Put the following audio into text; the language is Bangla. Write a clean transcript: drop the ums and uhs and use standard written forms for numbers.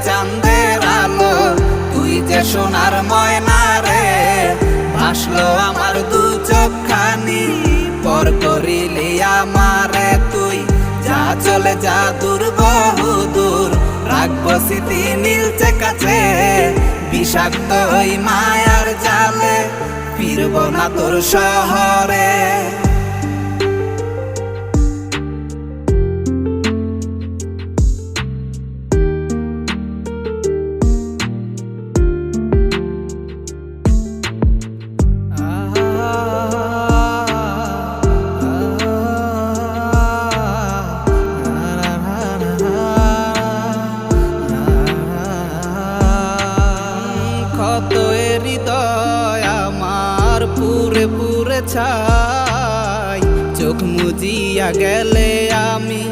চাঁদের আলো, তুই যে সোনার ময়না রে। ভাসলো আমার দু চোখখানি, পর করিলি আমারে তুই। যা চলে যা দূর বহু দূর, রাখবো স্মৃতি নীলচে কাছে। বিষাক্ত ওই মায়ার জালে, ফিরব না তোর শহরে। কত হৃদয় আমার পুরে পুরে ছাই, চোখ মুজিয়া গেলে আমি